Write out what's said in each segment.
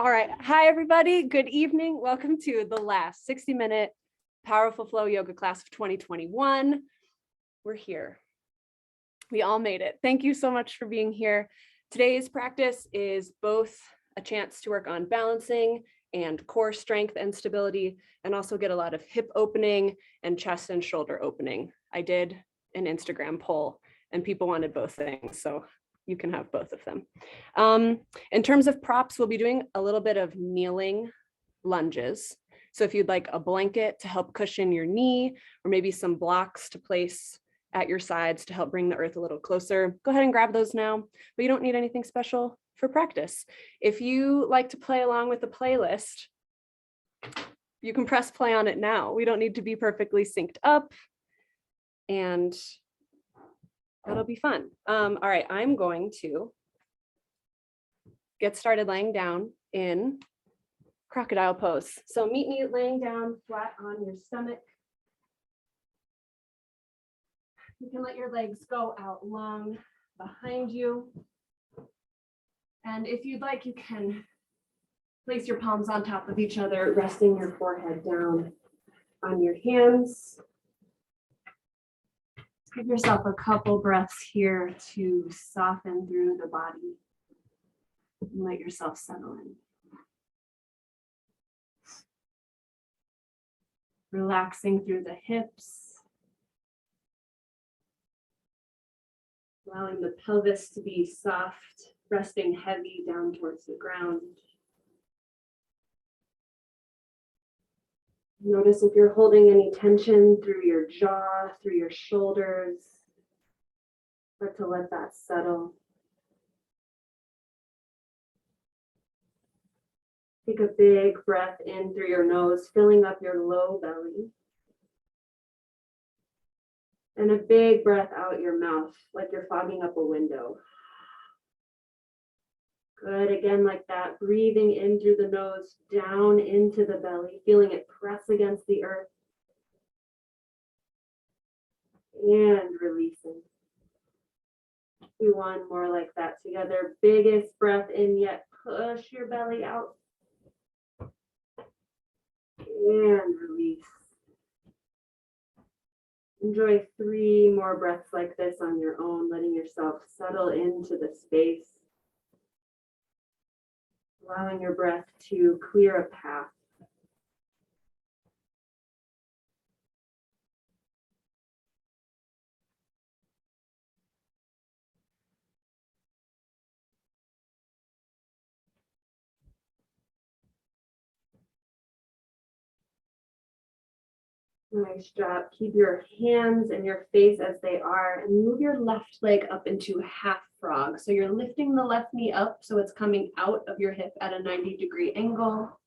All right. Hi, everybody. Good evening. Welcome to the last 60-minute Powerful Flow yoga class of 2021. We're here. We all made it. Thank you so much for being here. Today's practice is both a chance to work on balancing and core strength and stability, and also get a lot of hip opening and chest and shoulder opening. I did an Instagram poll and people wanted both things, so you can have both of them. In terms of props, we'll be doing a little bit of kneeling lunges. So if you'd like a blanket to help cushion your knee, or maybe some blocks to place at your sides to help bring the earth a little closer, go ahead and grab those now, but you don't need anything special for practice. If you like to play along with the playlist, you can press play on it now. We don't need to be perfectly synced up, and that'll be fun. All right, I'm going to get started laying down in Crocodile Pose. So meet me laying down flat on your stomach. You can let your legs go out long behind you. And if you'd like, you can place your palms on top of each other, resting your forehead down on your hands. Give yourself a couple breaths here to soften through the body and let yourself settle in. Relaxing through the hips, allowing the pelvis to be soft, resting heavy down towards the ground. Notice if you're holding any tension through your jaw, through your shoulders. Start to let that settle. Take a big breath in through your nose, filling up your low belly. And a big breath out your mouth, like you're fogging up a window. Good, again like that, breathing in through the nose, down into the belly, feeling it press against the earth. And releasing. Do one more like that together. Biggest breath in yet, push your belly out. And release. Enjoy 3 more breaths like this on your own, letting yourself settle into the space. Allowing your breath to clear a path. Nice job. Keep your hands and your face as they are, and move your left leg up into half frog. So you're lifting the left knee up so it's coming out of your hip at a 90-degree angle.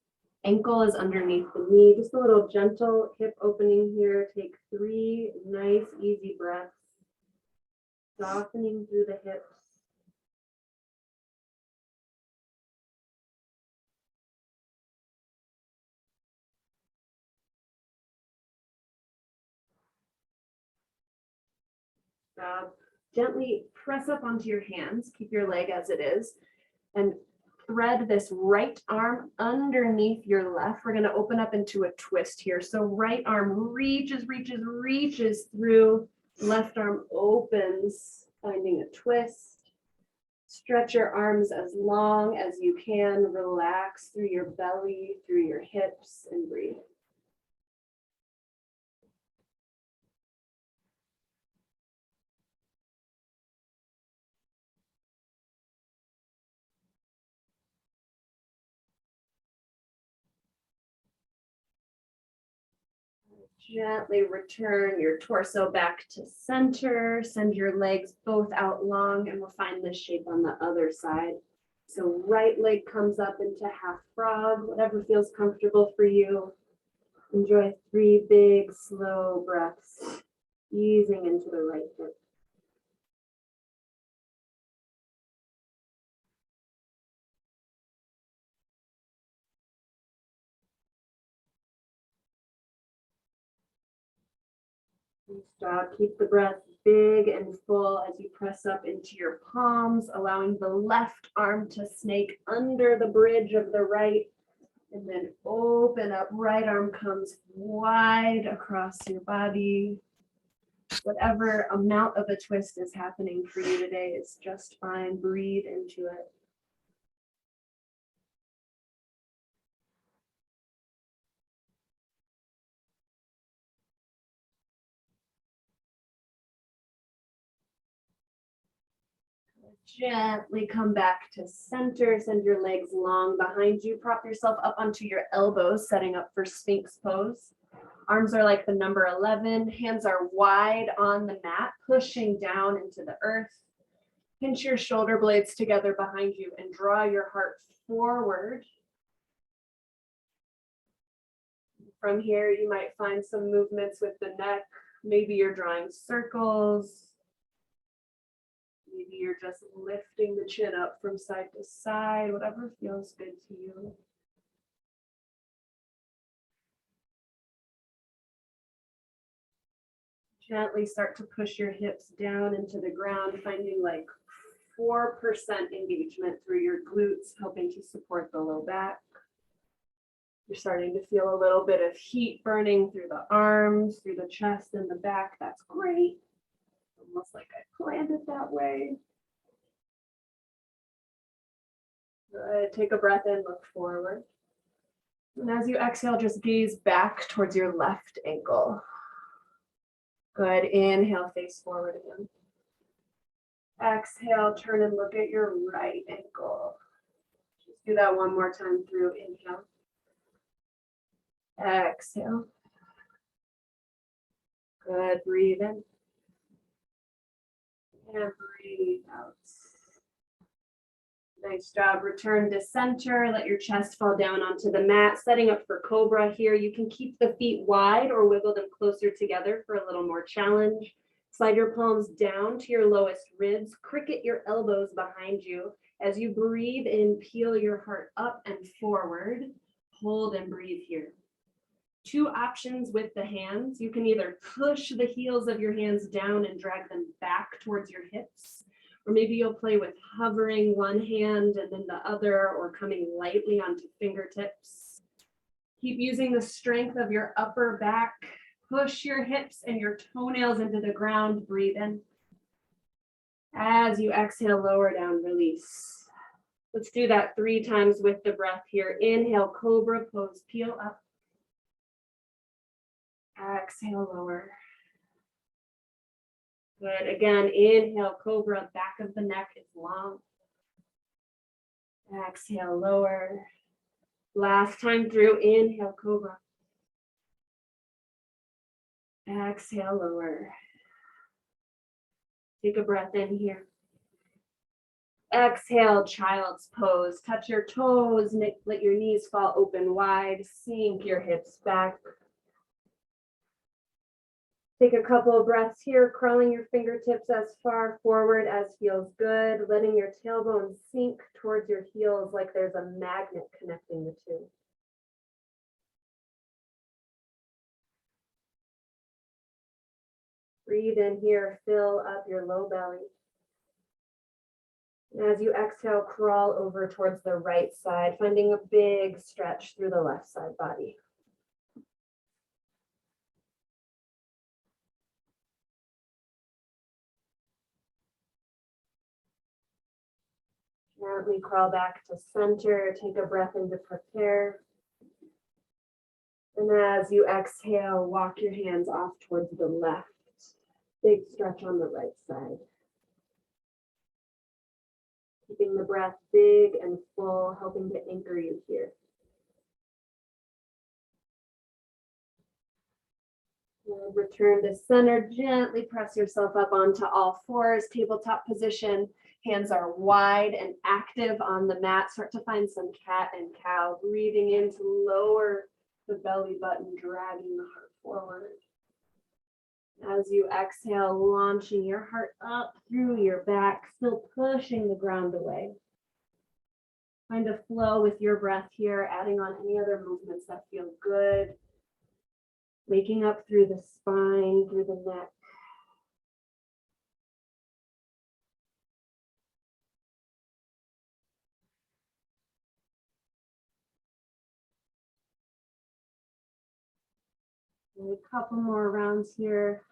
Ankle is underneath the knee. Just a little gentle hip opening here. Take 3 nice, easy breaths. Softening through the hips. Gently press up onto your hands, keep your leg as it is, and thread this right arm underneath your left. We're going to open up into a twist here. So right arm reaches through, left arm opens, finding a twist. Stretch your arms as long as you can, relax through your belly, through your hips, and breathe. Gently return your torso back to center. Send your legs both out long, and we'll find this shape on the other side. So right leg comes up into half frog, whatever feels comfortable for you. Enjoy 3 big, slow breaths, easing into the right hip. Stop. Keep the breath big and full as you press up into your palms, allowing the left arm to snake under the bridge of the right, and then open up. Right arm comes wide across your body. Whatever amount of a twist is happening for you today is just fine. Breathe into it. Gently come back to center. Send your legs long behind you. Prop yourself up onto your elbows, setting up for Sphinx Pose. Arms are like the number 11. Hands are wide on the mat, pushing down into the earth. Pinch your shoulder blades together behind you and draw your heart forward. From here, you might find some movements with the neck. Maybe you're drawing circles. Maybe you're just lifting the chin up from side to side, whatever feels good to you. Gently start to push your hips down into the ground, finding like 4% engagement through your glutes, helping to support the low back. You're starting to feel a little bit of heat burning through the arms, through the chest and the back. That's great. Almost like I planned it that way. Good. Take a breath in, look forward. And as you exhale, just gaze back towards your left ankle. Good. Inhale, face forward again. Exhale, turn and look at your right ankle. Just do that one more time through inhale. Exhale. Good. Breathe in. And breathe out. Nice job. Return to center. Let your chest fall down onto the mat. Setting up for Cobra here. You can keep the feet wide or wiggle them closer together for a little more challenge. Slide your palms down to your lowest ribs. Cricket your elbows behind you. As you breathe in, peel your heart up and forward. Hold and breathe here. Two options with the hands. You can either push the heels of your hands down and drag them back towards your hips, or maybe you'll play with hovering one hand and then the other, or coming lightly onto fingertips. Keep using the strength of your upper back. Push your hips and your toenails into the ground. Breathe in. As you exhale, lower down, release. Let's do that 3 times with the breath here. Inhale, Cobra Pose, peel up. Exhale, lower. Good. Again, inhale, Cobra, back of the neck is long. Exhale, lower. Last time through, inhale, Cobra. Exhale, lower. Take a breath in here. Exhale, Child's Pose. Touch your toes, let your knees fall open wide, sink your hips back. Take a couple of breaths here, crawling your fingertips as far forward as feels good, letting your tailbone sink towards your heels like there's a magnet connecting the two. Breathe in here, fill up your low belly. And as you exhale, crawl over towards the right side, finding a big stretch through the left side body. Gently crawl back to center, take a breath in to prepare. And as you exhale, walk your hands off towards the left. Big stretch on the right side. Keeping the breath big and full, helping to anchor you here. And return to center, gently press yourself up onto all fours, tabletop position. Hands are wide and active on the mat. Start to find some cat and cow. Breathing in to lower the belly button, dragging the heart forward. As you exhale, launching your heart up through your back, still pushing the ground away. Find a flow with your breath here, adding on any other movements that feel good. Waking up through the spine, through the neck. And a couple more rounds here.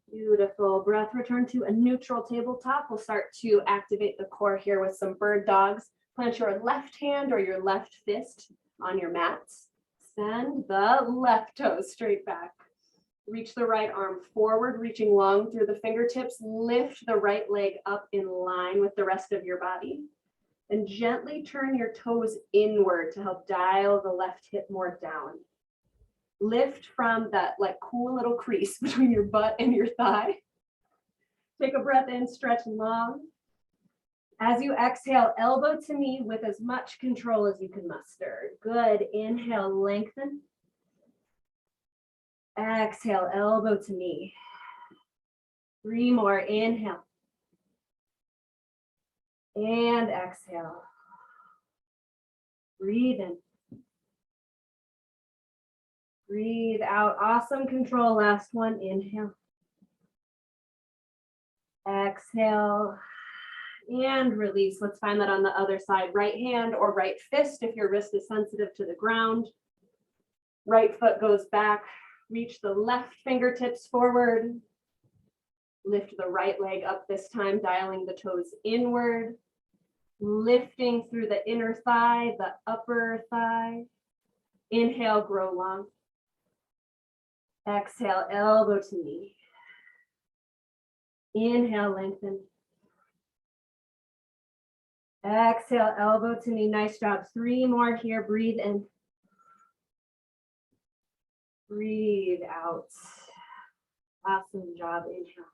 Beautiful. Breath return to a neutral tabletop. We'll start to activate the core here with some bird dogs. Plant your left hand or your left fist on your mats. Send the left toes straight back. Reach the right arm forward, reaching long through the fingertips. Lift the right leg up in line with the rest of your body. And gently turn your toes inward to help dial the left hip more down. Lift from that like cool little crease between your butt and your thigh. Take a breath in, stretch long. As you exhale, elbow to knee with as much control as you can muster. Good. Inhale, lengthen. Exhale, elbow to knee. 3 more. Inhale. And exhale. Breathe in. Breathe out. Awesome control. Last one. Inhale. Exhale. And release. Let's find that on the other side. Right hand or right fist if your wrist is sensitive to the ground. Right foot goes back. Reach the left fingertips forward. Lift the right leg up this time, dialing the toes inward. Lifting through the inner thigh, the upper thigh. Inhale, grow long. Exhale, elbow to knee. Inhale, lengthen. Exhale, elbow to knee. Nice job. 3 more here. Breathe in. Breathe out. Awesome job. Inhale.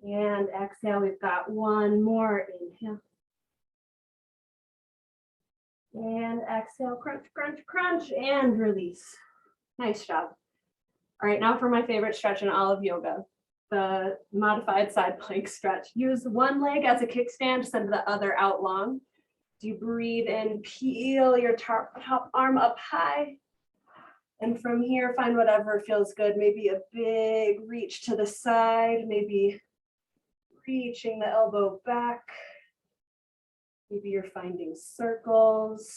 And exhale. We've got 1 more. Inhale. And exhale. Crunch, crunch, crunch. And release. Nice job. All right, now for my favorite stretch in all of yoga, the modified side plank stretch. Use one leg as a kickstand, send the other out long. Do you breathe in, peel your top arm up high. And from here, find whatever feels good. Maybe a big reach to the side, maybe reaching the elbow back. Maybe you're finding circles.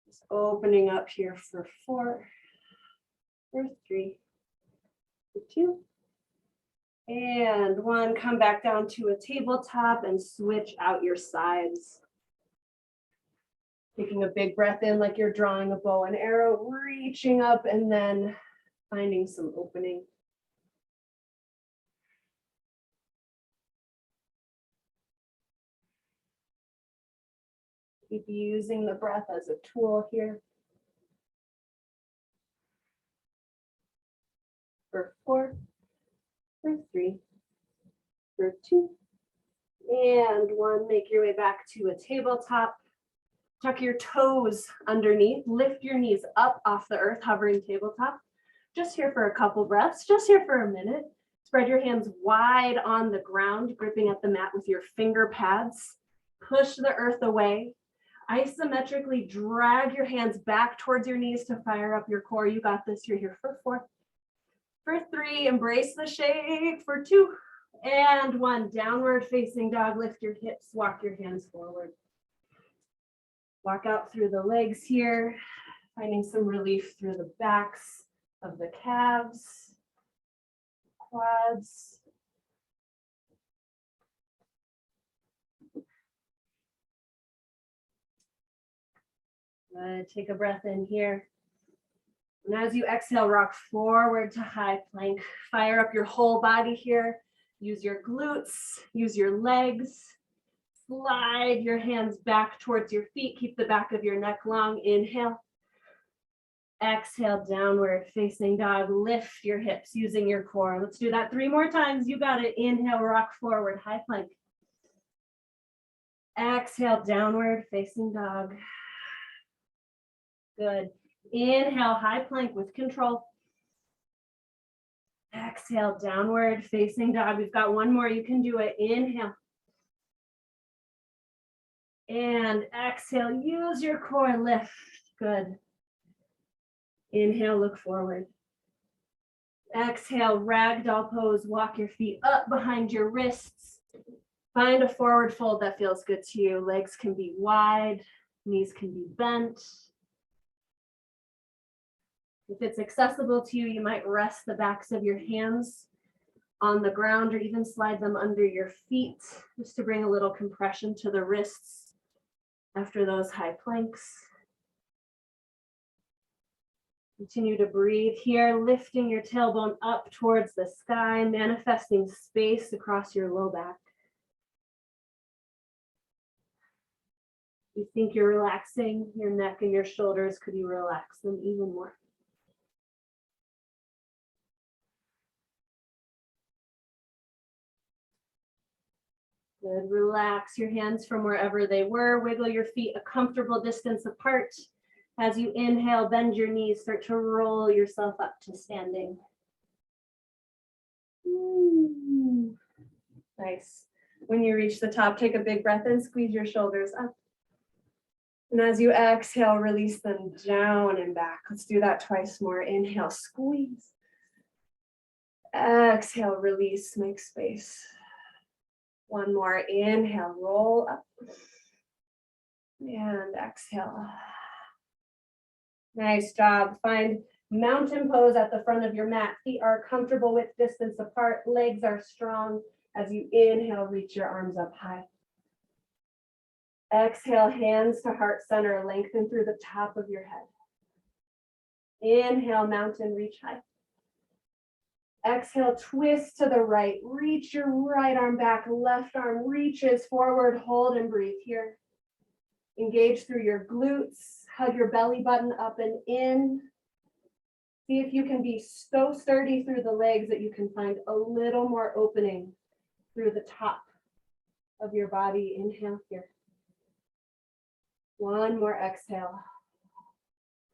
Just opening up here for 4, for 3, for 2, and 1. Come back down to a tabletop and switch out your sides. Taking a big breath in like you're drawing a bow and arrow, reaching up and then finding some opening. Keep using the breath as a tool here. For 4, for 3, for 2, and 1. Make your way back to a tabletop. Tuck your toes underneath. Lift your knees up off the earth, hovering tabletop. Just here for a couple breaths, just here for a minute. Spread your hands wide on the ground, gripping at the mat with your finger pads. Push the earth away. Isometrically drag your hands back towards your knees to fire up your core. You got this. You're here for 4. For 3, embrace the shake. For 2, and 1. Downward facing dog. Lift your hips, walk your hands forward. Walk out through the legs here, finding some relief through the backs of the calves, quads. Good. Take a breath in here. And as you exhale, rock forward to high plank. Fire up your whole body here. Use your glutes, use your legs. Slide your hands back towards your feet. Keep the back of your neck long. Inhale. Exhale, downward facing dog. Lift your hips using your core. Let's do that 3 more times. You got it. Inhale, rock forward, high plank. Exhale, downward facing dog. Good. Inhale, high plank with control. Exhale, downward facing dog. We've got one more. You can do it. Inhale. And exhale, use your core, lift. Good. Inhale, look forward. Exhale, ragdoll pose. Walk your feet up behind your wrists. Find a forward fold that feels good to you. Legs can be wide, knees can be bent. If it's accessible to you, you might rest the backs of your hands on the ground or even slide them under your feet just to bring a little compression to the wrists after those high planks. Continue to breathe here, lifting your tailbone up towards the sky, manifesting space across your low back. You think you're relaxing your neck and your shoulders, could you relax them even more? Good, relax your hands from wherever they were, wiggle your feet a comfortable distance apart. As you inhale, bend your knees, start to roll yourself up to standing. Nice. When you reach the top, take a big breath in, squeeze your shoulders up. And as you exhale, release them down and back. Let's do that twice more. Inhale, squeeze. Exhale, release, make space. One more. Inhale, roll up. And exhale. Nice job. Find mountain pose at the front of your mat. Feet are comfortable with distance apart. Legs are strong. As you inhale, reach your arms up high. Exhale, hands to heart center. Lengthen through the top of your head. Inhale, mountain, reach high. Exhale, twist to the right. Reach your right arm back. Left arm reaches forward. Hold and breathe here. Engage through your glutes. Hug your belly button up and in. See if you can be so sturdy through the legs that you can find a little more opening through the top of your body. Inhale here. One more exhale.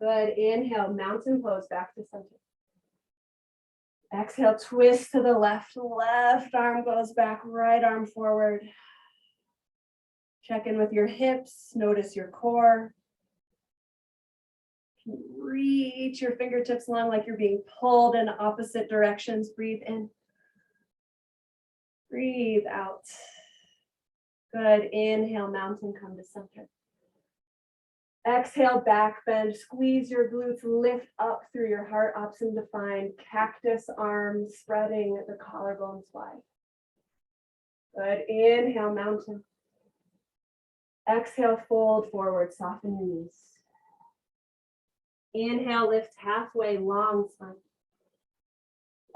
Good. Inhale, mountain pose, back to center. Exhale, twist to the left. Left arm goes back, right arm forward. Check in with your hips. Notice your core. Reach your fingertips long like you're being pulled in opposite directions. Breathe in. Breathe out. Good. Inhale, mountain, come to center. Exhale, back bend. Squeeze your glutes. Lift up through your heart. Option defined. Cactus arms spreading the collarbones wide. Good. Inhale, mountain. Exhale, fold forward. Soften your knees. Inhale, lift halfway, long spine.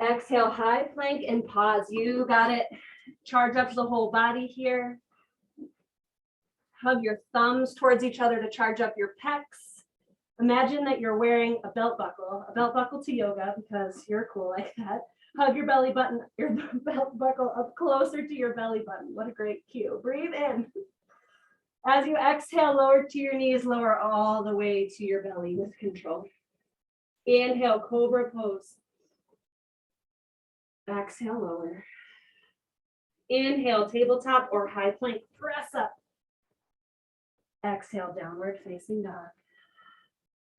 Exhale, high plank and pause. You got it. Charge up the whole body here. Hug your thumbs towards each other to charge up your pecs. Imagine that you're wearing a belt buckle to yoga because you're cool like that. Hug your belly button, your belt buckle up closer to your belly button. What a great cue. Breathe in. As you exhale, lower to your knees, lower all the way to your belly with control. Inhale, Cobra pose. Exhale, lower. Inhale, tabletop or high plank, press up. Exhale, downward facing dog.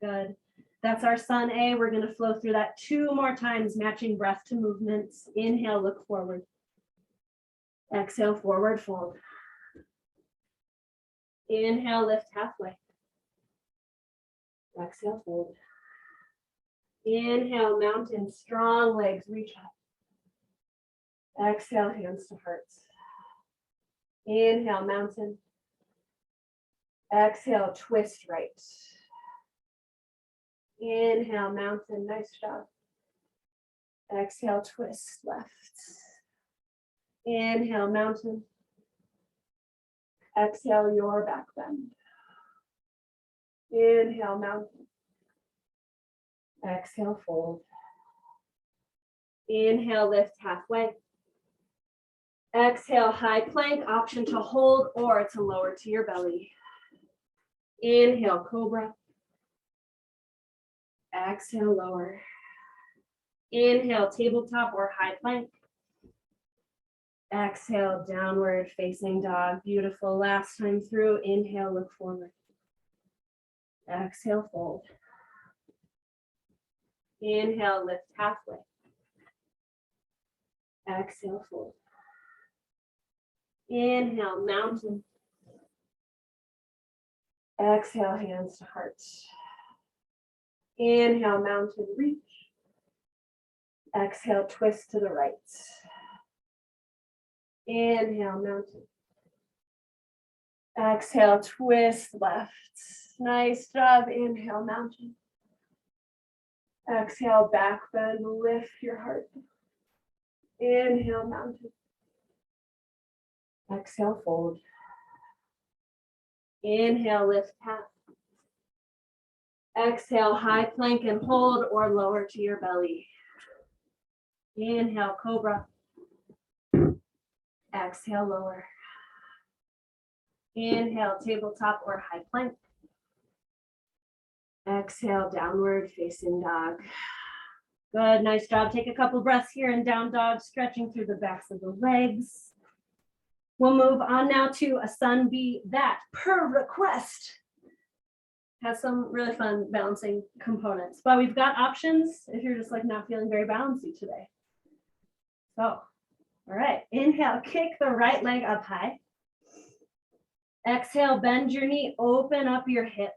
Good. That's our sun A. We're going to flow through that 2 more times, matching breath to movements. Inhale, look forward. Exhale, forward fold. Inhale, lift halfway. Exhale, fold. Inhale, mountain, strong legs, reach up. Exhale, hands to hearts. Inhale, mountain. Exhale, twist right. Inhale, mountain, nice job. Exhale, twist left. Inhale, mountain. Exhale, your back bend. Inhale, mountain. Exhale, fold. Inhale, lift halfway. Exhale, high plank, option to hold or to lower to your belly. Inhale, Cobra. Exhale, lower. Inhale, tabletop or high plank. Exhale, downward facing dog. Beautiful. Last time through. Inhale, look forward. Exhale, fold. Inhale, lift halfway. Exhale, fold. Inhale, mountain. Exhale, hands to heart. Inhale, mountain, reach. Exhale, twist to the right. Inhale, mountain. Exhale, twist left. Nice job. Inhale, mountain. Exhale, back bend, lift your heart. Inhale, mountain. Exhale, fold. Inhale, lift half. Exhale, high plank and hold or lower to your belly. Inhale, Cobra. Exhale, lower. Inhale, tabletop or high plank. Exhale, downward facing dog. Good, nice job. Take a couple breaths here in down dog, stretching through the backs of the legs. We'll move on now to a sun B that, per request, has some really fun balancing components. But we've got options if you're just like not feeling very bouncy today. So, all right, inhale, kick the right leg up high. Exhale, bend your knee, open up your hip.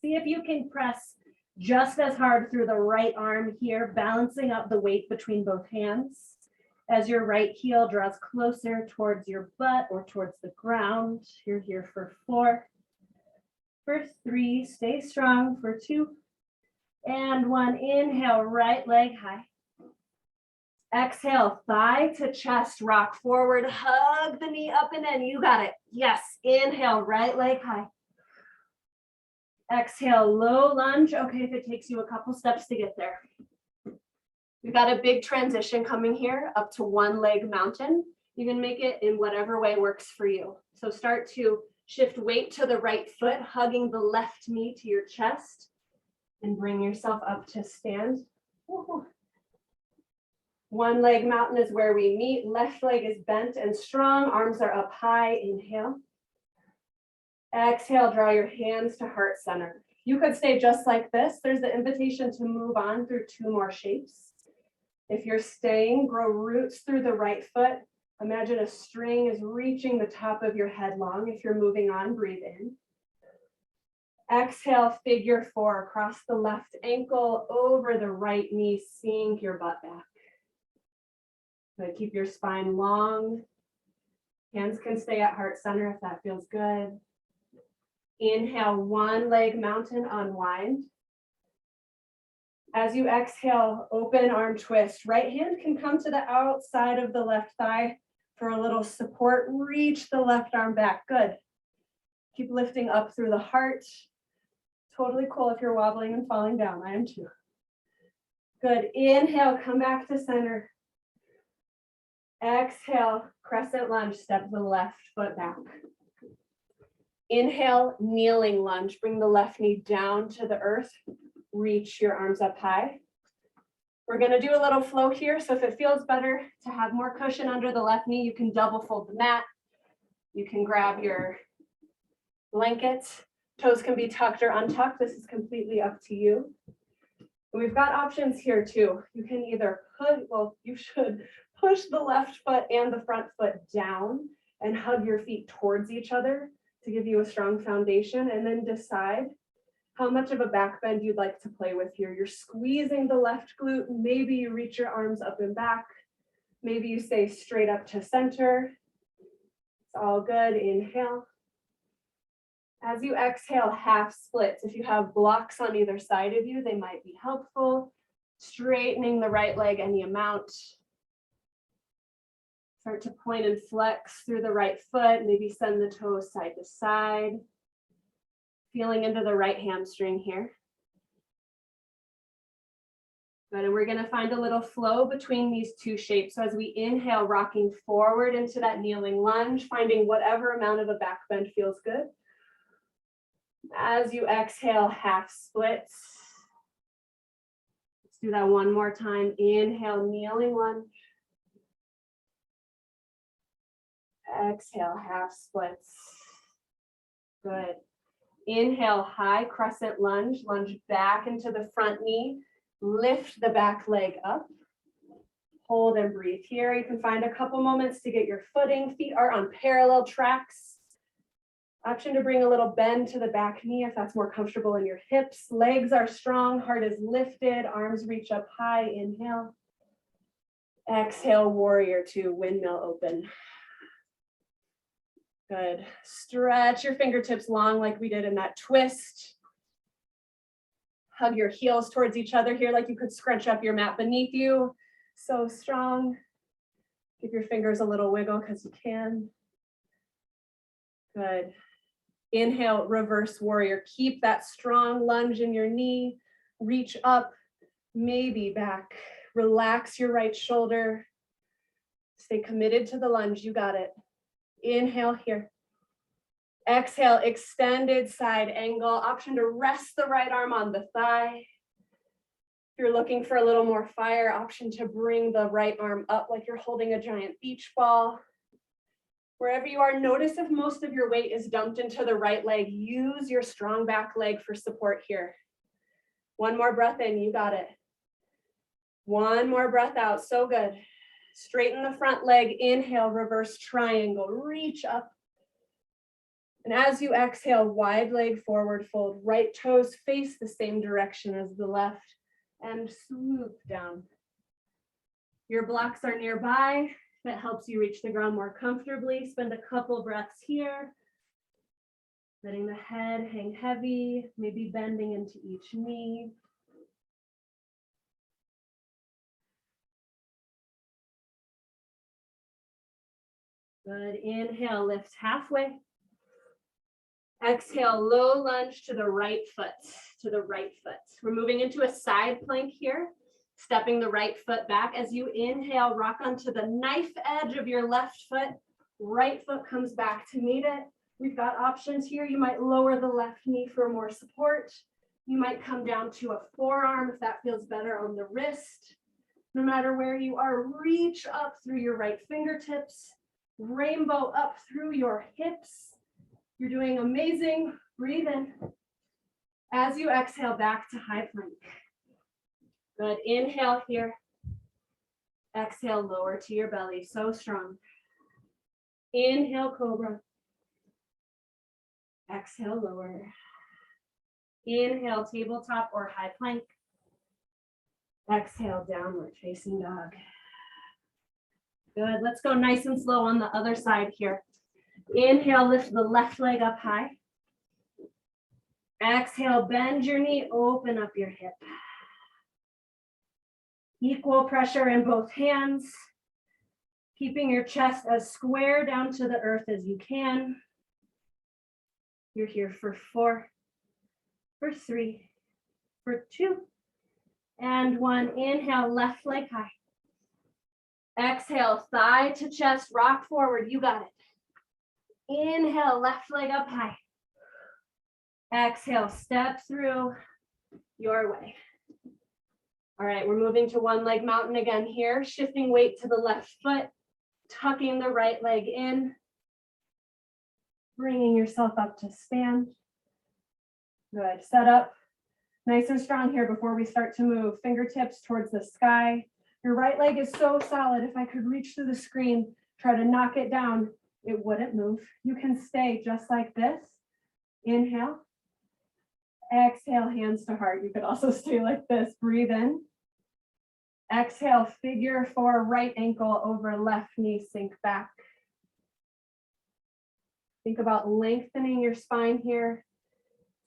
See if you can press just as hard through the right arm here, balancing up the weight between both hands as your right heel draws closer towards your butt or towards the ground. You're here for 4, for 3, stay strong for 2, and 1. Inhale, right leg high. Exhale, thigh to chest, rock forward, hug the knee up and in. You got it. Yes, inhale, right leg high. Exhale, low lunge. Okay, if it takes you a couple steps to get there. We've got a big transition coming here up to one leg mountain. You can make it in whatever way works for you. So start to shift weight to the right foot, hugging the left knee to your chest, and bring yourself up to stand. Woo-hoo. One leg mountain is where we meet. Left leg is bent and strong. Arms are up high. Inhale. Exhale, draw your hands to heart center. You could stay just like this. There's the invitation to move on through 2 more shapes. If you're staying, grow roots through the right foot. Imagine a string is reaching the top of your head long. If you're moving on, breathe in. Exhale, figure 4, across the left ankle, over the right knee, sink your butt back. Good. Keep your spine long. Hands can stay at heart center if that feels good. Inhale, one leg mountain, unwind. As you exhale, open arm twist. Right hand can come to the outside of the left thigh for a little support. Reach the left arm back. Good. Keep lifting up through the heart. Totally cool if you're wobbling and falling down. I am too. Good. Inhale, come back to center. Exhale, crescent lunge, step the left foot back. Inhale, kneeling lunge. Bring the left knee down to the earth. Reach your arms up high. We're going to do a little flow here. So if it feels better to have more cushion under the left knee, you can double fold the mat. You can grab your blanket. Toes can be tucked or untucked. This is completely up to you. And we've got options here too. You can either you should push the left foot and the front foot down and hug your feet towards each other to give you a strong foundation, and then decide how much of a back bend you'd like to play with here. You're squeezing the left glute. Maybe you reach your arms up and back. Maybe you stay straight up to center. It's all good. Inhale. As you exhale, half splits. If you have blocks on either side of you, they might be helpful. Straightening the right leg any amount. Start to point and flex through the right foot. Maybe send the toes side to side. Feeling into the right hamstring here. Good, and we're going to find a little flow between these 2 shapes. So as we inhale, rocking forward into that kneeling lunge, finding whatever amount of a back bend feels good. As you exhale, half splits. Let's do that one more time. Inhale, kneeling lunge. Exhale, half splits. Good. Inhale, high crescent lunge. Lunge back into the front knee. Lift the back leg up. Hold and breathe here. You can find a couple moments to get your footing. Feet are on parallel tracks. Option to bring a little bend to the back knee if that's more comfortable in your hips. Legs are strong, heart is lifted, arms reach up high. Inhale. Exhale, warrior two, windmill open. Good. Stretch your fingertips long like we did in that twist. Hug your heels towards each other here like you could scrunch up your mat beneath you. So strong. Give your fingers a little wiggle because you can. Good. Inhale, reverse warrior. Keep that strong lunge in your knee. Reach up, maybe back. Relax your right shoulder. Stay committed to the lunge. You got it. Inhale here. Exhale, extended side angle. Option to rest the right arm on the thigh. If you're looking for a little more fire, option to bring the right arm up like you're holding a giant beach ball. Wherever you are, notice if most of your weight is dumped into the right leg. Use your strong back leg for support here. One more breath in, you got it. One more breath out, so good. Straighten the front leg, inhale, reverse triangle, reach up. And as you exhale, wide leg forward fold, right toes face the same direction as the left, and swoop down. Your blocks are nearby. That helps you reach the ground more comfortably. Spend a couple breaths here. Letting the head hang heavy, maybe bending into each knee. Good. Inhale, lift halfway. Exhale, low lunge to the right foot, We're moving into a side plank here. Stepping the right foot back. As you inhale, rock onto the knife edge of your left foot. Right foot comes back to meet it. We've got options here. You might lower the left knee for more support. You might come down to a forearm if that feels better on the wrist. No matter where you are, reach up through your right fingertips. Rainbow up through your hips. You're doing amazing. Breathe in. As you exhale, back to high plank. Good. Inhale here. Exhale, lower to your belly. So strong. Inhale, cobra. Exhale, lower. Inhale, tabletop or high plank. Exhale, downward facing dog. Good. Let's go nice and slow on the other side here. Inhale, lift the left leg up high. Exhale, bend your knee, open up your hip. Equal pressure in both hands, keeping your chest as square down to the earth as you can. You're here for 4, for 3, for 2, and 1. Inhale, left leg high. Exhale, thigh to chest, rock forward. You got it. Inhale, left leg up high. Exhale, step through your way. All right, we're moving to one leg mountain again here, shifting weight to the left foot, tucking the right leg in, bringing yourself up to stand. Good, set up nice and strong here before we start to move. Fingertips towards the sky. Your right leg is so solid. If I could reach through the screen, try to knock it down, it wouldn't move. You can stay just like this. Inhale. Exhale, hands to heart. You could also stay like this. Breathe in. Exhale, figure 4, right ankle over left knee, sink back. Think about lengthening your spine here,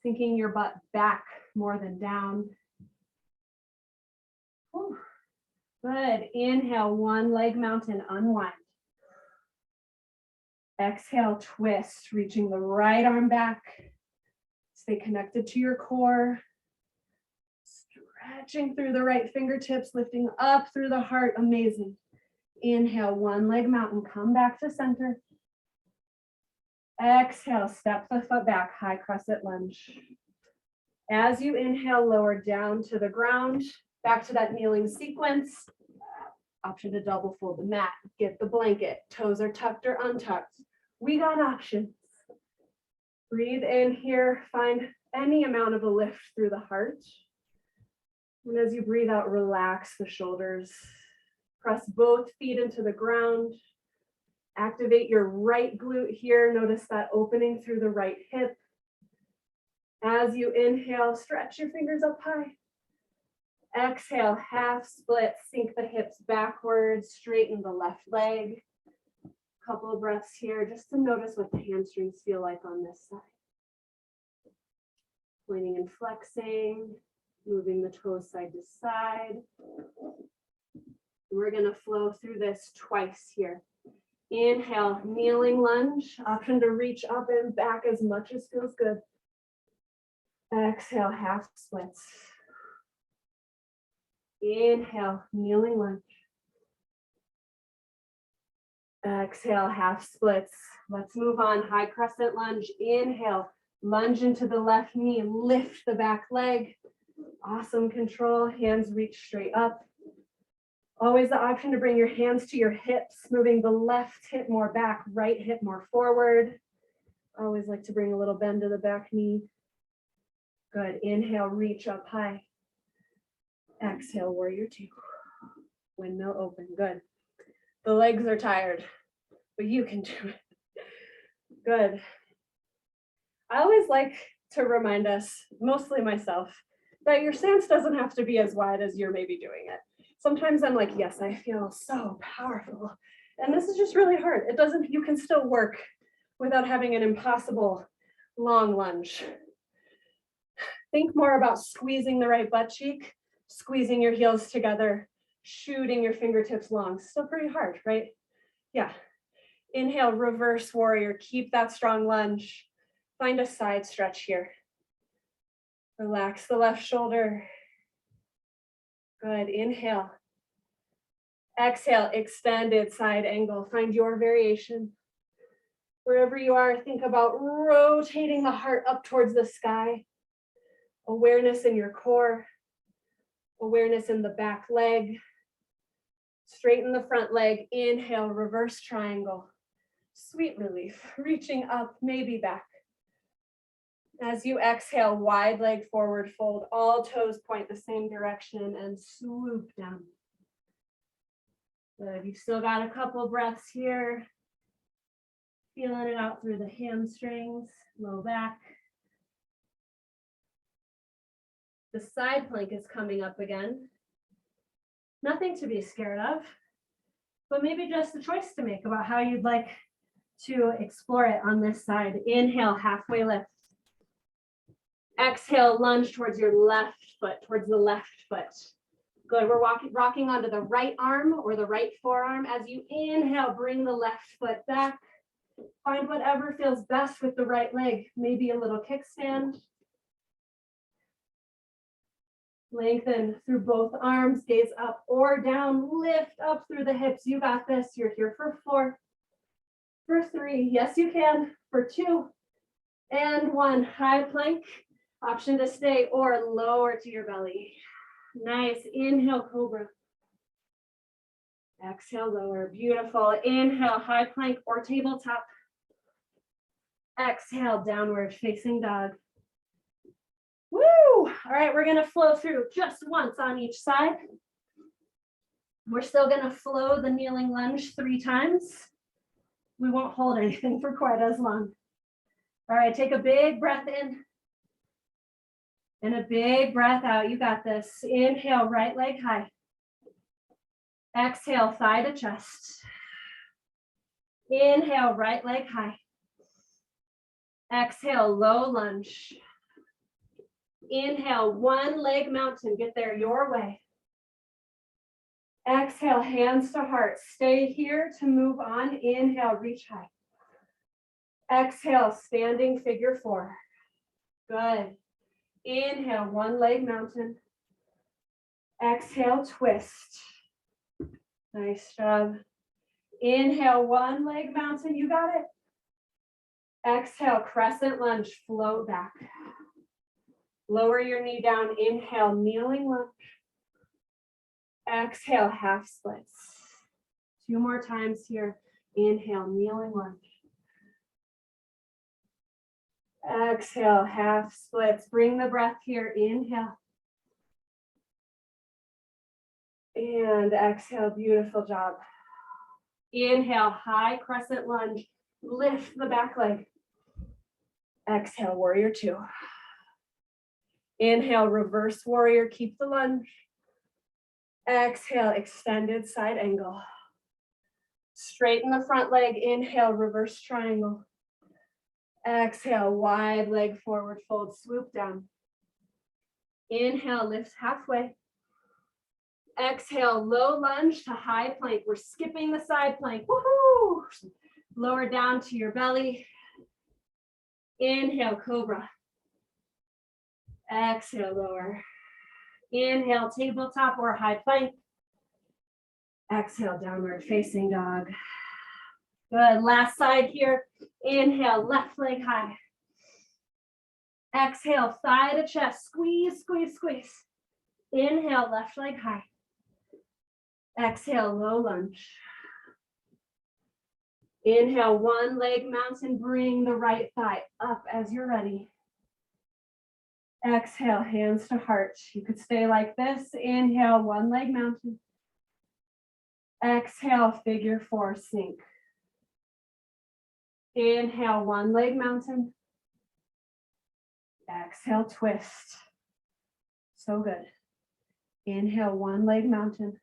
sinking your butt back more than down. Whew. Good. Inhale, one leg mountain, unwind. Exhale, twist, reaching the right arm back. Stay connected to your core. Stretching through the right fingertips, lifting up through the heart. Amazing. Inhale, one leg mountain, come back to center. Exhale, step the foot back, high crescent lunge. As you inhale, lower down to the ground, Back to that kneeling sequence. Option to double fold the mat, get the blanket, toes are tucked or untucked. We got options. Breathe in here, find any amount of a lift through the heart. And as you breathe out, relax the shoulders. Press both feet into the ground. Activate your right glute here. Notice that opening through the right hip. As you inhale, stretch your fingers up high. Exhale, half split, sink the hips backwards, straighten the left leg. Couple of breaths here just to notice what the hamstrings feel like on this side. Pointing and flexing, moving the toes side to side. We're gonna flow through this twice here. Inhale, kneeling lunge, option to reach up and back as much as feels good. Exhale, half splits. Inhale, kneeling lunge. Exhale, half splits. Let's move on. High crescent lunge. Inhale, lunge into the left knee, lift the back leg. Awesome control. Hands reach straight up. Always the option to bring your hands to your hips, moving the left hip more back, right hip more forward. Always like to bring a little bend to the back knee. Good. Inhale, reach up high. Exhale, warrior two. Windmill open. Good. The legs are tired, but you can do it. Good. I always like to remind us, mostly myself, that your stance doesn't have to be as wide as you're maybe doing it. Sometimes I'm like, yes, I feel so powerful. And this is just really hard. It doesn't, you can still work without having an impossible long lunge. Think more about squeezing the right butt cheek, squeezing your heels together, shooting your fingertips long. Still pretty hard, right? Yeah. Inhale, reverse warrior. Keep that strong lunge. Find a side stretch here. Relax the left shoulder. Good. Inhale. Exhale, extended side angle. Find your variation. Wherever you are, think about rotating the heart up towards the sky. Awareness in your core. Awareness in the back leg. Straighten the front leg. Inhale, reverse triangle. Sweet relief. Reaching up, maybe back. As you exhale, wide leg forward fold. All toes point the same direction and swoop down. Good. You've still got a couple breaths here. Feeling it out through the hamstrings, low back. The side plank is coming up again. Nothing to be scared of, but maybe just a choice to make about how you'd like to explore it on this side. Inhale, halfway lift. Exhale, lunge towards your left foot, towards the left foot. Good, we're rocking onto the right arm or the right forearm. As you inhale, bring the left foot back. Find whatever feels best with the right leg. Maybe a little kickstand. Lengthen through both arms, gaze up or down, lift up through the hips. You got this. You're here for 4, for 3. Yes, you can. For 2 and 1. High plank. Option to stay or lower to your belly. Nice. Inhale, Cobra. Exhale, lower. Beautiful. Inhale, high plank or tabletop. Exhale, downward facing dog. Woo! All right, we're going to flow through just once on each side. We're still going to flow the kneeling lunge 3 times. We won't hold anything for quite as long. All right, take a big breath in. And a big breath out. You got this. Inhale, right leg high. Exhale, thigh to chest. Inhale, right leg high. Exhale, low lunge. Inhale, one leg mountain. Get there your way. Exhale, hands to heart. Stay here to move on. Inhale, reach high. Exhale, standing figure 4. Good. Inhale, one leg mountain. Exhale, twist. Nice job. Inhale, one leg mountain. You got it. Exhale, crescent lunge. Float back. Lower your knee down. Inhale, kneeling lunge. Exhale, half splits. 2 more times here. Inhale, kneeling lunge. Exhale, half splits. Bring the breath here. Inhale. And exhale, beautiful job. Inhale, high crescent lunge. Lift the back leg. Exhale, warrior two. Inhale, reverse warrior, keep the lunge. Exhale, extended side angle. Straighten the front leg, inhale, reverse triangle. Exhale, wide leg forward fold, swoop down. Inhale, lift halfway. Exhale, low lunge to high plank. We're skipping the side plank. Woohoo! Lower down to your belly. Inhale, cobra. Exhale, lower. Inhale, tabletop or high plank. Exhale, downward facing dog. Good, last side here. Inhale, left leg high. Exhale, thigh to chest, squeeze, squeeze, squeeze. Inhale, left leg high. Exhale, low lunge. Inhale, one leg mountain, bring the right thigh up as you're ready. Exhale, hands to heart. You could stay like this. Inhale, one leg mountain. Exhale, figure four, sink. Inhale, one leg mountain. Exhale, twist. So good. Inhale, one leg mountain.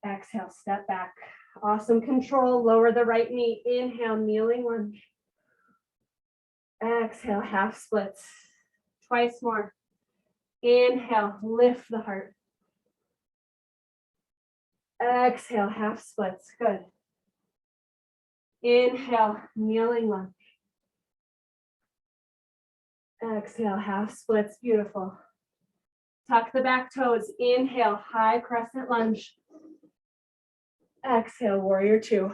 Exhale, step back. Awesome control. Lower the right knee. Inhale, kneeling lunge. Exhale, half splits. Twice more. Inhale, lift the heart. Exhale, half splits. Good. Inhale, kneeling lunge. Exhale, half splits. Beautiful. Tuck the back toes. Inhale, high crescent lunge. Exhale, warrior two.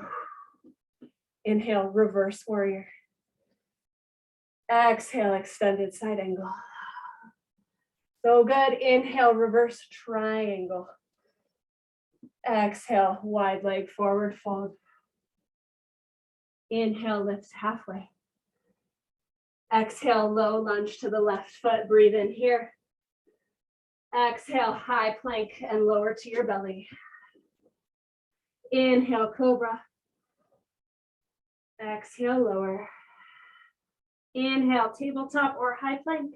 Inhale, reverse warrior. Exhale, extended side angle. So good. Inhale, reverse triangle. Exhale, wide leg forward fold. Inhale, lift halfway. Exhale, low lunge to the left foot. Breathe in here. Exhale, high plank and lower to your belly. Inhale, cobra. Exhale, lower. Inhale, tabletop or high plank.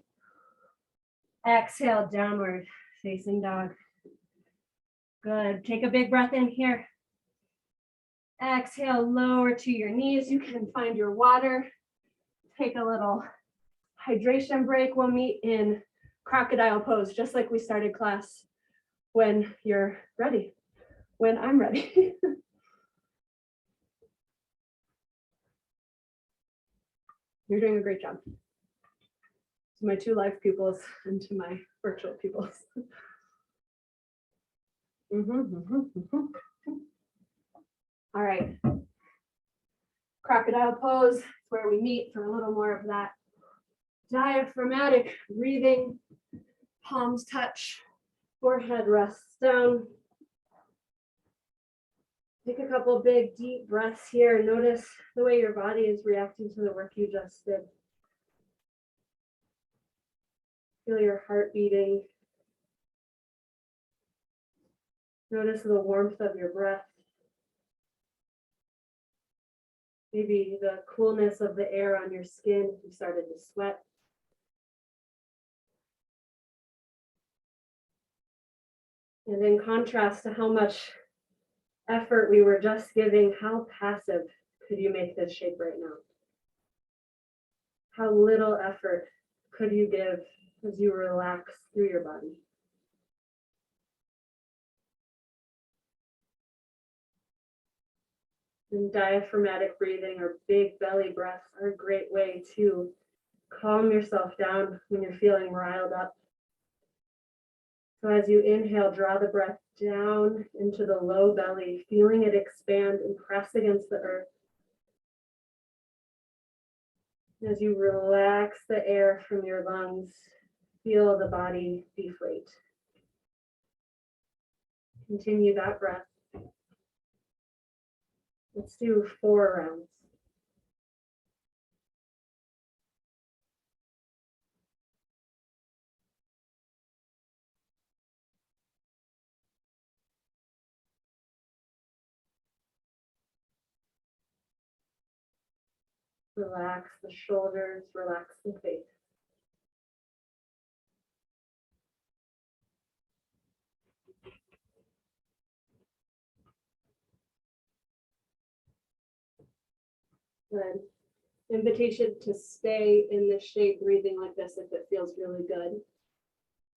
Exhale, downward facing dog. Good. Take a big breath in here. Exhale, lower to your knees. You can find your water. Take a little hydration break. We'll meet in crocodile pose, just like we started class, when you're ready, when I'm ready. You're doing a great job. To my 2 live pupils and to my virtual pupils. All right. Crocodile pose, where we meet for a little more of that diaphragmatic breathing. Palms touch, forehead rests down. Take a couple big deep breaths here. Notice the way your body is reacting to the work you just did. Feel your heart beating. Notice the warmth of your breath. Maybe the coolness of the air on your skin if you started to sweat. And in contrast to how much effort we were just giving, how passive could you make this shape right now? How little effort could you give as you relax through your body? And diaphragmatic breathing or big belly breaths are a great way to calm yourself down when you're feeling riled up. So as you inhale, draw the breath down into the low belly, feeling it expand and press against the earth. As you relax the air from your lungs, feel the body deflate. Continue that breath. Let's do 4 rounds. Relax the shoulders, relax the face. Good. Invitation to stay in this shape, breathing like this if it feels really good.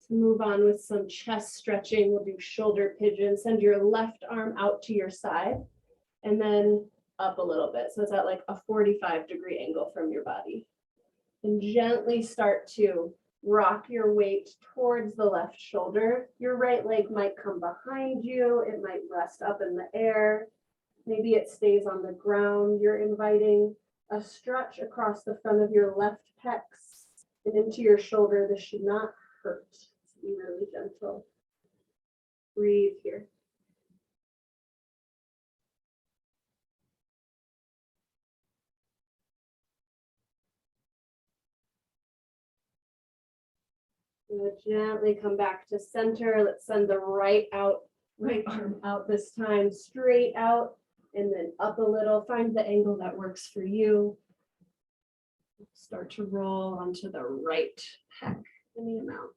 To move on with some chest stretching, we'll do shoulder pigeon. Send your left arm out to your side and then up a little bit. So it's at like a 45-degree angle from your body. And gently start to rock your weight towards the left shoulder. Your right leg might come behind you. It might rest up in the air. Maybe it stays on the ground. You're inviting a stretch across the front of your left pecs and into your shoulder. This should not hurt. Be really gentle. Breathe here. Gently come back to center. Let's send the right arm out this time, straight out and then up a little. Find the angle that works for you. Start to roll onto the right pec, any amount.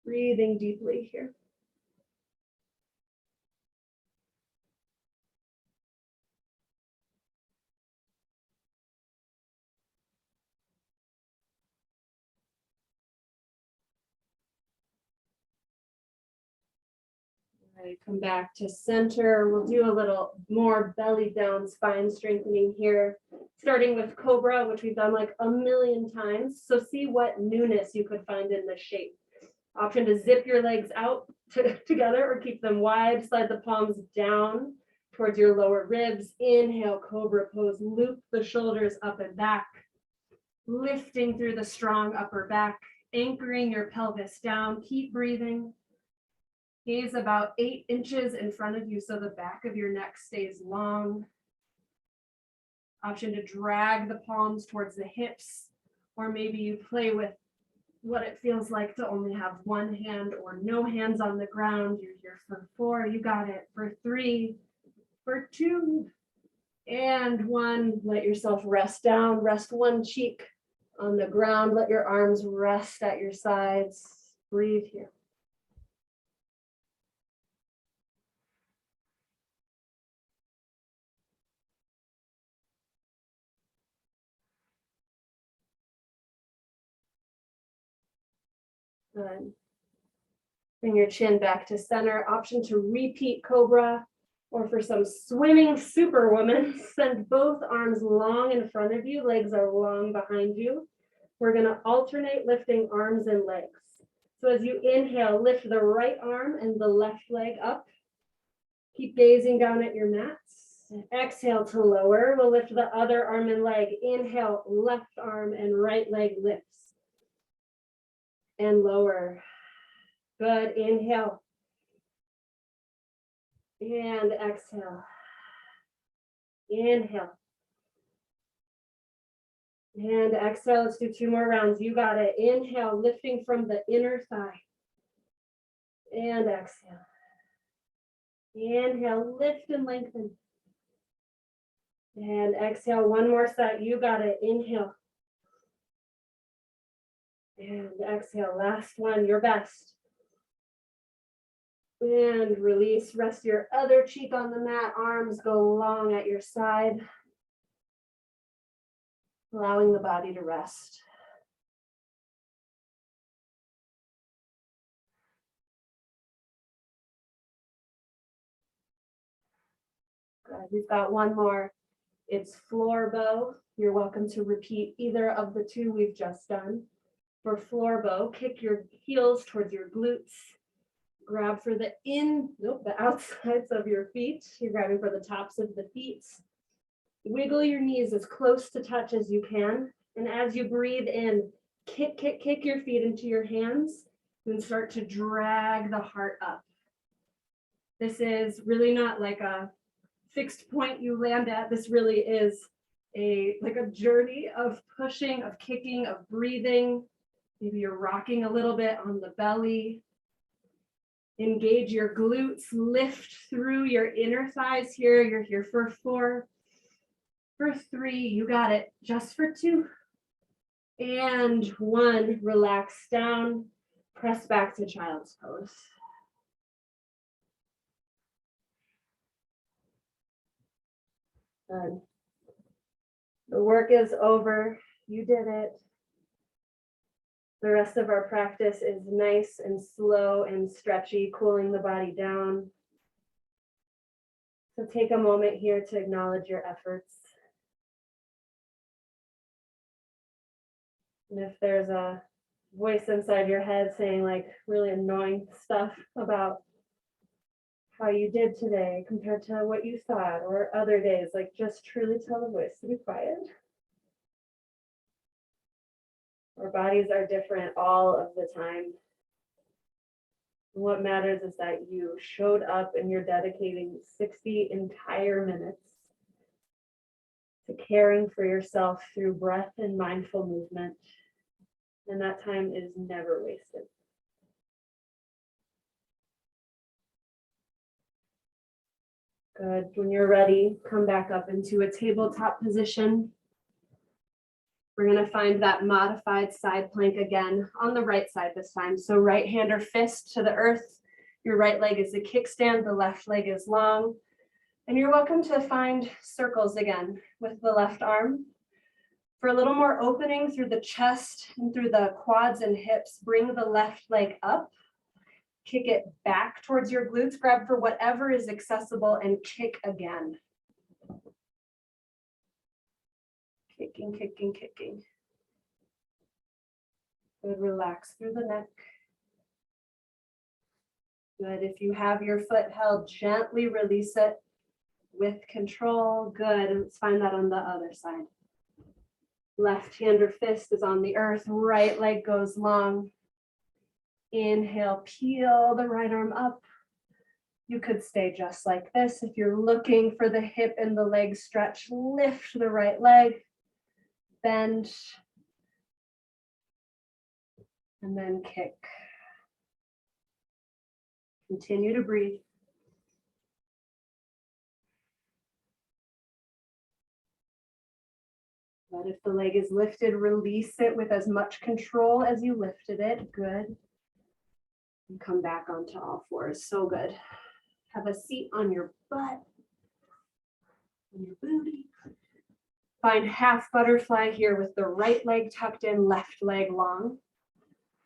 Breathing deeply here. All right, come back to center. We'll do a little more belly down spine strengthening here, starting with Cobra, which we've done like a million times. So see what newness you could find in this shape. Option to zip your legs out together or keep them wide. Slide the palms down towards your lower ribs. Inhale, Cobra pose. Loop the shoulders up and back. Lifting through the strong upper back. Anchoring your pelvis down. Keep breathing. Gaze about 8 inches in front of you so the back of your neck stays long. Option to drag the palms towards the hips, or maybe you play with what it feels like to only have one hand or no hands on the ground. You're here for 4, you got it. For 3, for 2, and 1. Let yourself rest down, rest one cheek on the ground. Let your arms rest at your sides. Breathe here. Good. Bring your chin back to center. Option to repeat Cobra, or for some swimming superwoman, send both arms long in front of you. Legs are long behind you. We're going to alternate lifting arms and legs. So as you inhale, lift the right arm and the left leg up. Keep gazing down at your mats. Exhale to lower. We'll lift the other arm and leg. Inhale, left arm and right leg lifts. And lower. Good. Inhale. And exhale. Inhale. And exhale. Let's do 2 more rounds. You got it. Inhale, lifting from the inner thigh. And exhale. Inhale, lift and lengthen. And exhale, 1 more set. You got it. Inhale. And exhale, last one, your best. And release, rest your other cheek on the mat, arms go long at your side. Allowing the body to rest. Good, we've got 1 more. It's floor bow. You're welcome to repeat either of the 2 we've just done. For floor bow, kick your heels towards your glutes. Grab for the outsides of your feet. You're grabbing for the tops of the feet. Wiggle your knees as close to touch as you can. And as you breathe in, kick your feet into your hands and start to drag the heart up. This is really not like a fixed point you land at. This really is like a journey of pushing, of kicking, of breathing. Maybe you're rocking a little bit on the belly. Engage your glutes, lift through your inner thighs here. You're here for 4, for 3, you got it. Just for 2. And 1, relax down, press back to child's pose. Good. The work is over. You did it. The rest of our practice is nice and slow and stretchy, cooling the body down. So take a moment here to acknowledge your efforts. And if there's a voice inside your head saying like really annoying stuff about how you did today compared to what you thought or other days, like just truly tell the voice to be quiet. Our bodies are different all of the time. And what matters is that you showed up and you're dedicating 60 entire minutes to caring for yourself through breath and mindful movement. And that time is never wasted. Good. When you're ready, come back up into a tabletop position. We're going to find that modified side plank again on the right side this time. So right hand or fist to the earth. Your right leg is the kickstand, the left leg is long. And you're welcome to find circles again with the left arm. For a little more opening through the chest and through the quads and hips, bring the left leg up. Kick it back towards your glutes. Grab for whatever is accessible and kick again. Kicking, kicking, kicking. Good, relax through the neck. Good, if you have your foot held, gently release it with control. Good, and let's find that on the other side. Left hand or fist is on the earth, right leg goes long. Inhale, peel the right arm up. You could stay just like this. If you're looking for the hip and the leg stretch, lift the right leg. Bend, and then kick. Continue to breathe. But if the leg is lifted, release it with as much control as you lifted it. Good. And come back onto all fours. So good. Have a seat on your butt, on your booty. Find half butterfly here with the right leg tucked in, left leg long.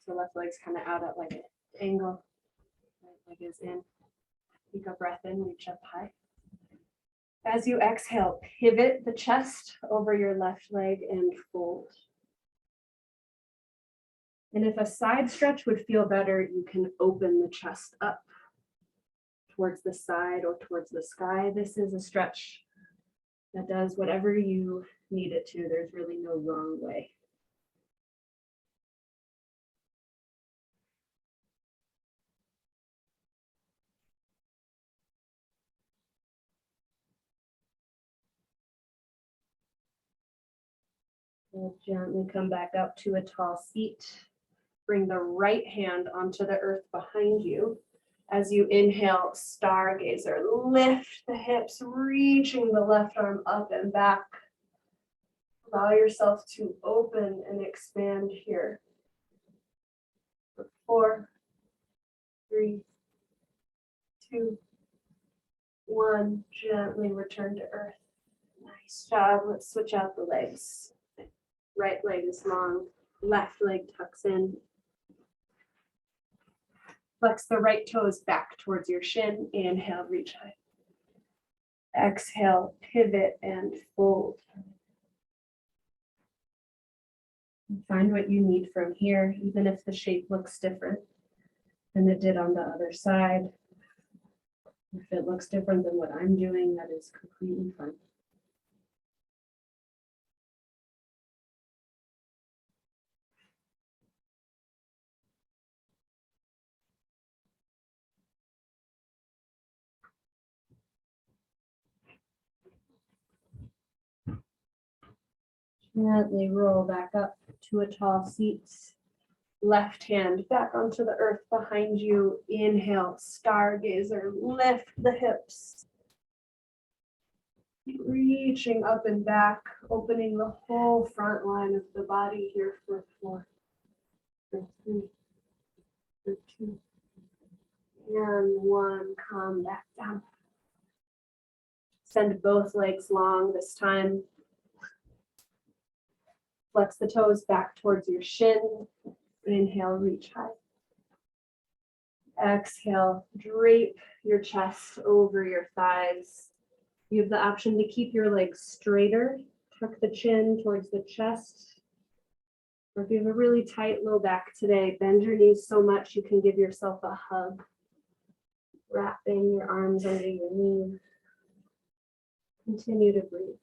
So left leg's kind of out at like an angle. Right leg is in. Take a breath in, reach up high. As you exhale, pivot the chest over your left leg and fold. And if a side stretch would feel better, you can open the chest up towards the side or towards the sky. This is a stretch that does whatever you need it to. There's really no wrong way. We'll gently come back up to a tall seat. Bring the right hand onto the earth behind you. As you inhale, stargazer, lift the hips, reaching the left arm up and back. Allow yourself to open and expand here. 4, 3, 2, 1. Gently return to earth. Nice job. Let's switch out the legs. Right leg is long, left leg tucks in. Flex the right toes back towards your shin. Inhale, reach high. Exhale, pivot and fold. And find what you need from here, even if the shape looks different than it did on the other side. If it looks different than what I'm doing, that is completely fine. Gently roll back up to a tall seat. Left hand back onto the earth behind you. Inhale, stargazer, lift the hips. Reaching up and back, opening the whole front line of the body here for 4, for 3, for 2, and 1. Come back down. Send both legs long this time. Flex the toes back towards your shin. Inhale, reach high. Exhale, drape your chest over your thighs. You have the option to keep your legs straighter, tuck the chin towards the chest. Or if you have a really tight low back today, bend your knees so much you can give yourself a hug. Wrapping your arms under your knees. Continue to breathe.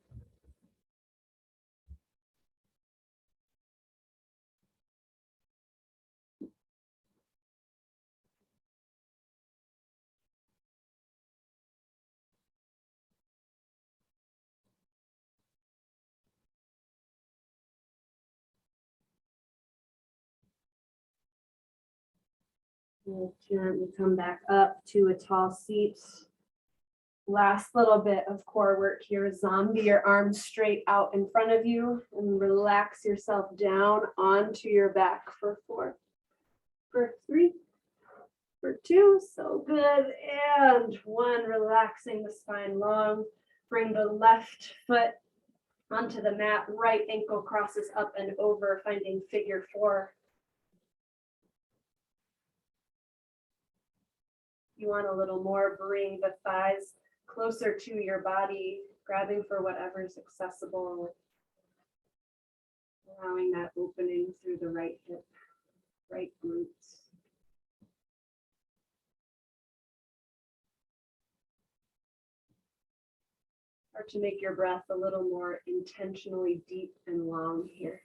We'll gently come back up to a tall seat. Last little bit of core work here. Zombie your arms straight out in front of you and relax yourself down onto your back for 4, for 3, for 2. So good. And 1, relaxing the spine long. Bring the left foot onto the mat. Right ankle crosses up and over, finding figure 4. You want a little more, bring the thighs closer to your body, grabbing for whatever's accessible, allowing that opening through the right hip, right glutes. Start to make your breath a little more intentionally deep and long here.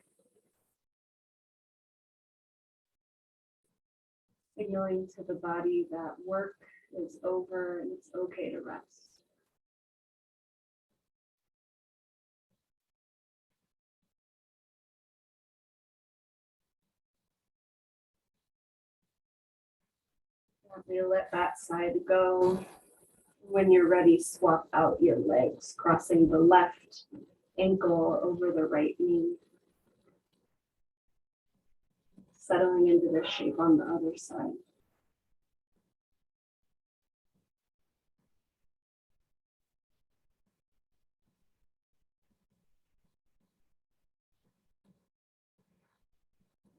Signaling to the body that work is over and it's okay to rest. Let that side go. When you're ready, swap out your legs, crossing the left ankle over the right knee. Settling into the shape on the other side.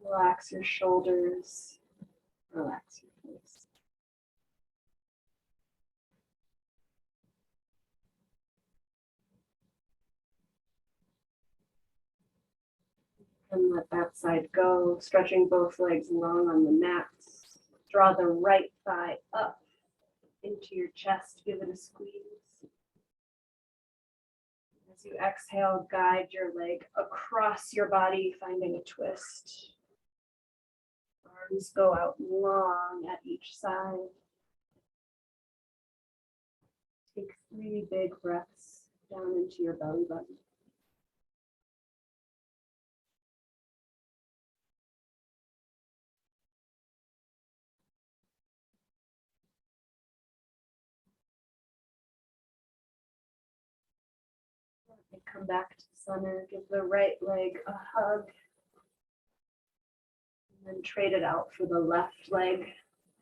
Relax your shoulders, relax your face. And let that side go, stretching both legs long on the mat. Draw the right thigh up into your chest, give it a squeeze. As you exhale, guide your leg across your body, finding a twist. Arms go out long at each side. Take 3 big breaths down into your belly button. And come back to center, give the right leg a hug. And then trade it out for the left leg.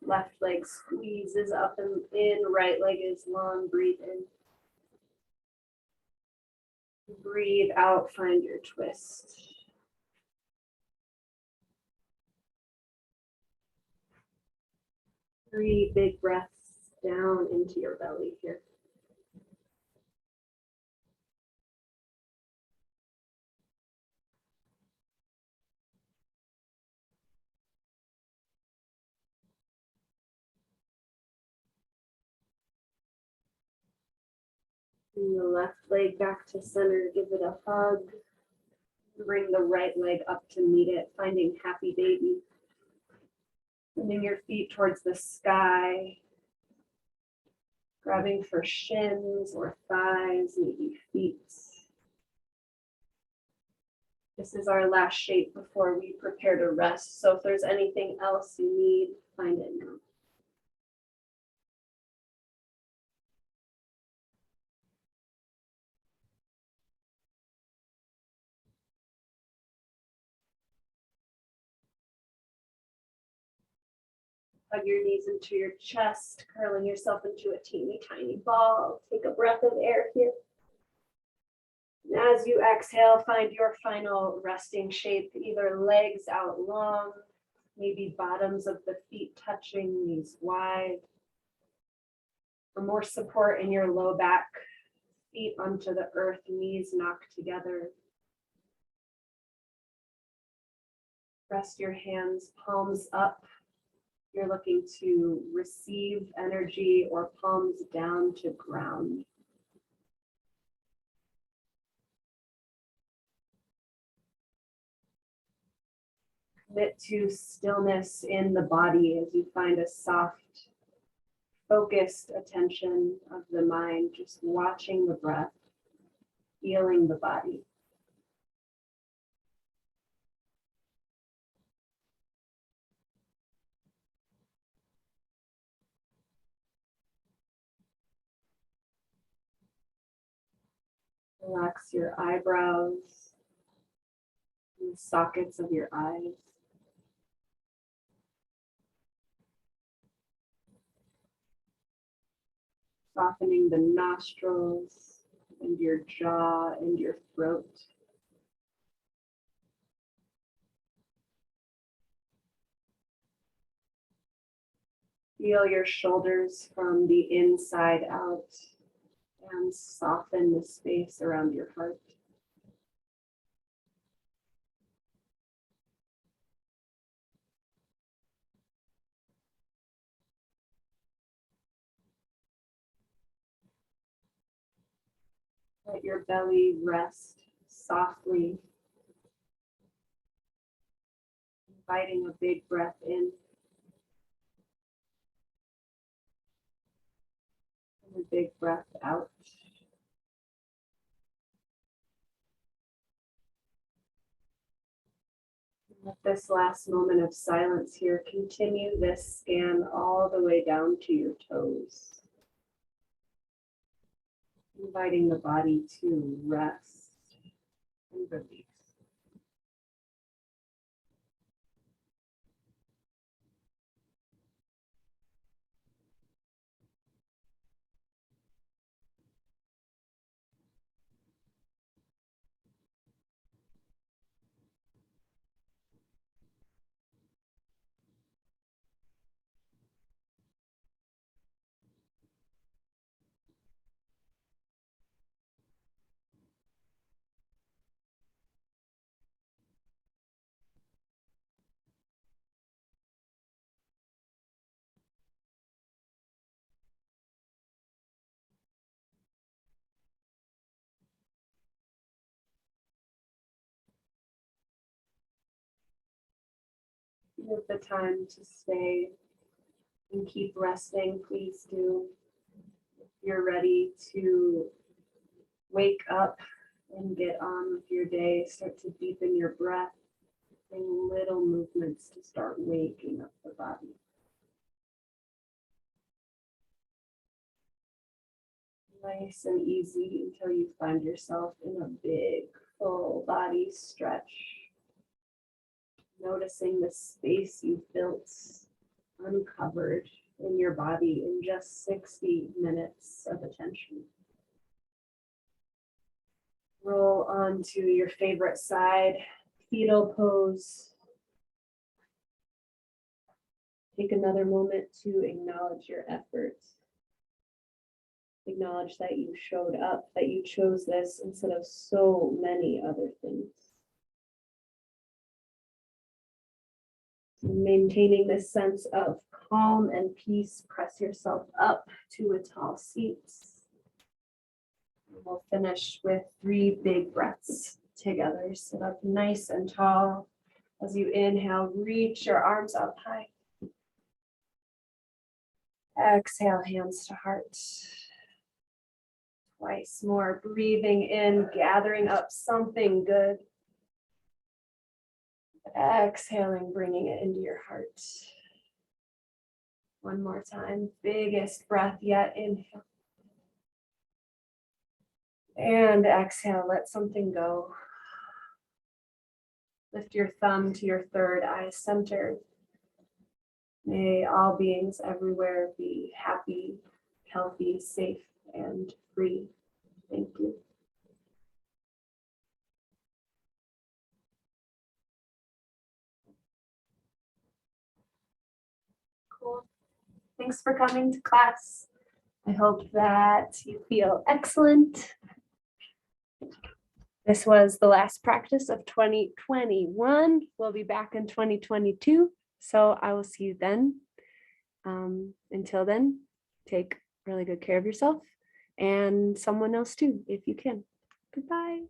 Left leg squeezes up and in, right leg is long, breathe in. Breathe out, find your twist. Three big breaths down into your belly here. Bring the left leg back to center, give it a hug. Bring the right leg up to meet it, finding happy baby. Bringing your feet towards the sky. Grabbing for shins or thighs, maybe feet. This is our last shape before we prepare to rest. So if there's anything else you need, find it now. Hug your knees into your chest, curling yourself into a teeny tiny ball. Take a breath of air here. And as you exhale, find your final resting shape, either legs out long, maybe bottoms of the feet touching, knees wide. For more support in your low back, feet onto the earth, knees knocked together. Rest your hands, palms up. You're looking to receive energy, or palms down to ground. Commit to stillness in the body as you find a soft, focused attention of the mind, just watching the breath, feeling the body. Relax your eyebrows and the sockets of your eyes. Softening the nostrils and your jaw and your throat. Feel your shoulders from the inside out and soften the space around your heart. Let your belly rest softly, inviting a big breath in and a big breath out. With this last moment of silence here, continue this scan all the way down to your toes, inviting the body to rest and release. With the time to stay and keep resting, please do. If you're ready to wake up and get on with your day, start to deepen your breath, bring little movements to start waking up the body. Nice and easy until you find yourself in a big, full body stretch. Noticing the space you've built uncovered in your body in just 60 minutes of attention. Roll onto your favorite side, fetal pose. Take another moment to acknowledge your effort. Acknowledge that you showed up, that you chose this instead of so many other things. Maintaining this sense of calm and peace, press yourself up to a tall seat. We'll finish with 3 big breaths together. Sit up nice and tall. As you inhale, reach your arms up high. Exhale, hands to heart. Twice more, breathing in, gathering up something good. Exhaling, bringing it into your heart. One more time, biggest breath yet, inhale. And exhale, let something go. Lift your thumb to your third eye center. May all beings everywhere be happy, healthy, safe, and free. Thank you. Cool. Thanks for coming to class. I hope that you feel excellent. This was the last practice of 2021. We'll be back in 2022. So I will see you then. Until then, take really good care of yourself and someone else too, if you can. Goodbye.